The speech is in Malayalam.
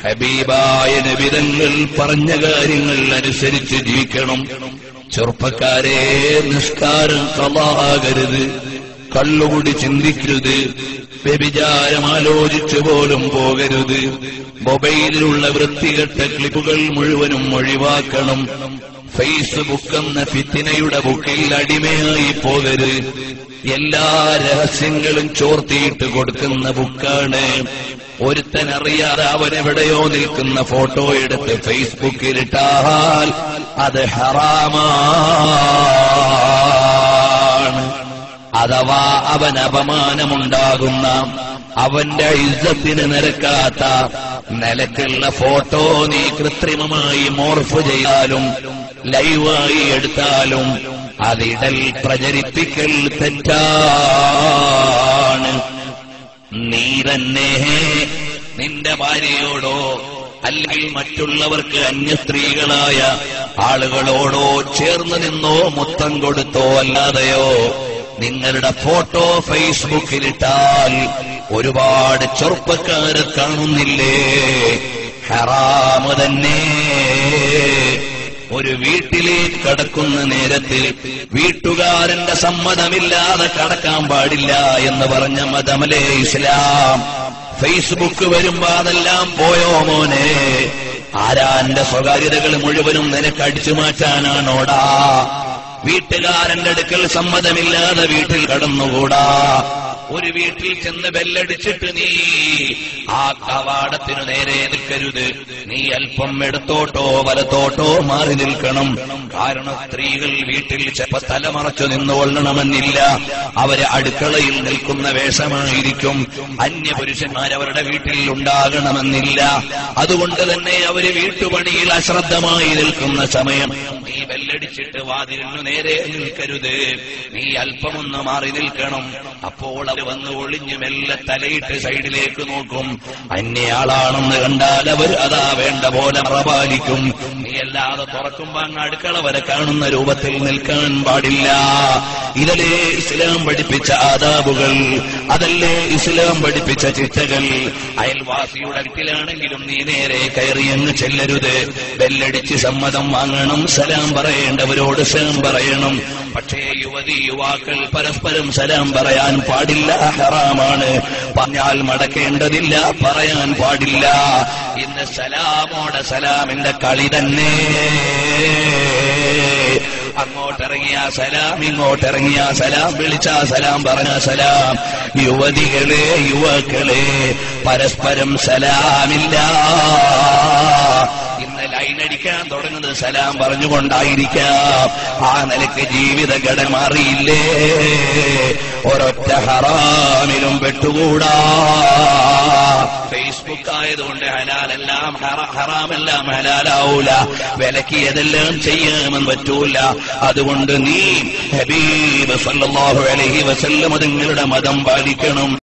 ഹബീബായ നബി തങ്ങൾ പറഞ്ഞ കാര്യങ്ങൾ അനുസരിച്ച് ജീവിക്കണം. ചെറുപ്പക്കാരെ, നിസ്കാരം ഖളാഅാകരുത്, കള്ളുകുടി ചിന്തിക്കരുത്, വ്യഭിചാരം ആലോചിച്ചു പോലും പോകരുത്, മൊബൈലിലുള്ള വൃത്തികെട്ട ക്ലിപ്പുകൾ മുഴുവനും ഒഴിവാക്കണം. ഫേസ്ബുക്ക് എന്ന ഫിത്നയുടെ ബുക്കിൽ അടിമയായി പോകരുത്. എല്ലാ രഹസ്യങ്ങളും ചോർത്തിയിട്ട് കൊടുക്കുന്ന ബുക്കാണ്. ഒരുത്തനറിയാതെ അവനെവിടെയോ നിൽക്കുന്ന ഫോട്ടോ എടുത്ത് ഫേസ്ബുക്കിലിട്ടാൽ അത് ഹറാമാണ്. അഥവാ അവൻ അപമാനമുണ്ടാകുന്ന, അവന്റെ ഇസ്സത്തിന് നിരക്കാത്ത നിലക്കുള്ള ഫോട്ടോ നീ കൃത്രിമമായി മോർഫ് ചെയ്താലും ലൈവായി എടുത്താലും അതിടൽ പ്രചരിപ്പിക്കൽ തെറ്റാണ്. നീ തന്നെ നിന്റെ ഭാര്യയോടോ അല്ലെങ്കിൽ മറ്റുള്ളവർക്ക് അന്യ സ്ത്രീകളായ ആളുകളോടോ ചേർന്ന് നിന്നോ മുത്തം കൊടുത്തോ അല്ലാതെയോ നിങ്ങളുടെ ഫോട്ടോ ഫേസ്ബുക്കിലിട്ടാൽ ഒരുപാട് ചെറുപ്പക്കാരെ കാണുന്നില്ലേ? ഹറാമ് തന്നെ. ഒരു വീട്ടിലേക്ക് കടക്കുന്ന നേരത്തിൽ വീട്ടുകാരന്റെ സമ്മതമില്ലാതെ കടക്കാൻ പാടില്ല എന്ന് പറഞ്ഞ മതമല്ലേ ഇസ്ലാം. ഫേസ്ബുക്ക് വരുമ്പോ അതെല്ലാം പോയോ മോനെ? ആരാന്റെ സ്വകാര്യതകൾ മുഴുവനും നിനക്ക് അടിച്ചു മാറ്റാനാണോടാ? വീട്ടുകാരന്റെ അടുക്കൽ സമ്മതമില്ലാതെ വീട്ടിൽ കടന്നുകൂടാ. ഒരു വീട്ടിൽ ചെന്ന് ബെല്ലടിച്ചിട്ട് നീ ആ കവാടത്തിനു നേരെ നിൽക്കരുത്. നീ അല്പം ഇടത്തോട്ടോ വലത്തോട്ടോ മാറി നിൽക്കണം. കാരണം സ്ത്രീകൾ വീട്ടിൽ ചിലപ്പോൾ തലമറച്ചു നിന്നുകൊള്ളണമെന്നില്ല. അവര് അടുക്കളയിൽ നിൽക്കുന്ന വേഷമായിരിക്കും. അന്യപുരുഷന്മാരവരുടെ വീട്ടിൽ ഉണ്ടാകണമെന്നില്ല. അതുകൊണ്ട് തന്നെ അവര് വീട്ടുപണിയിൽ അശ്രദ്ധമായി നിൽക്കുന്ന സമയം നീ ബെല്ലടിച്ചിട്ട് വാതിലിനു നേരെ നിൽക്കരുത്. നീ അല്പമൊന്ന് മാറി നിൽക്കണം. അപ്പോൾ അവർ വന്ന് ഒളിഞ്ഞു മെല്ലെ തലയിട്ട് സൈഡിലേക്ക് നോക്കും. അന്യയാളാണെന്ന് കണ്ടാൽ അവർ അതാ വേണ്ട പോലെ മറപാലിക്കും. നീ അല്ലാതെ തുറക്കുമ്പോ അങ്ങ് അടുക്കള വരെ കാണുന്ന രൂപത്തിൽ നിൽക്കാൻ പാടില്ല. ഇതല്ലേ ഇസ്ലാം പഠിപ്പിച്ച ആദാബുകൾ, അതല്ലേ ഇസ്ലാം പഠിപ്പിച്ച ചിട്ടകൾ. അയൽവാസിയുടെ വീട്ടിലാണെങ്കിലും നീ നേരെ കയറിയങ്ങ് ചെല്ലരുത്. ബെല്ലടിച്ച് സമ്മതം വാങ്ങണം. സലാം പറയേണ്ടവരോട് സലാം പറയണം. പക്ഷേ യുവാക്കൾ പരസ്പരം സലാം പറയാൻ പാടില്ല, ഹറാമാണ്. പറഞ്ഞാൽ മടക്കേണ്ടതില്ല, പറയാൻ പാടില്ല. ഇന്ന് സലാമോടെ സലാമിന്റെ കളി തന്നെ. അങ്ങോട്ടിറങ്ങിയ സലാം, ഇങ്ങോട്ടിറങ്ങിയ സലാം, വിളിച്ച സലാം, പറഞ്ഞ സലാം. യുവതികളെ, യുവാക്കളെ, പരസ്പരം സലാമില്ല. ഇന്ന് ലൈനടിക്കാൻ തുടങ്ങുന്നത് സലാം പറഞ്ഞുകൊണ്ടായിരിക്കാം. ആ നിലയ്ക്ക് ജീവിത ഘടന മാറിയില്ലേ? ഒരൊറ്റ ഹറാമിലും പെട്ടുകൂടാ. ഫേസ്ബുക്ക് ആയതുകൊണ്ട് ഹലാലെല്ലാം ഹറാമെല്ലാം ഹലാലാവൂല. വിലക്കിയതെല്ലാം ചെയ്യാമെന്ന് പറ്റൂല. അതുകൊണ്ട് നീ ഹബീബ് സല്ലല്ലാഹു അലൈഹി വസല്ലം തങ്ങളുടെ മതം പാലിക്കണം.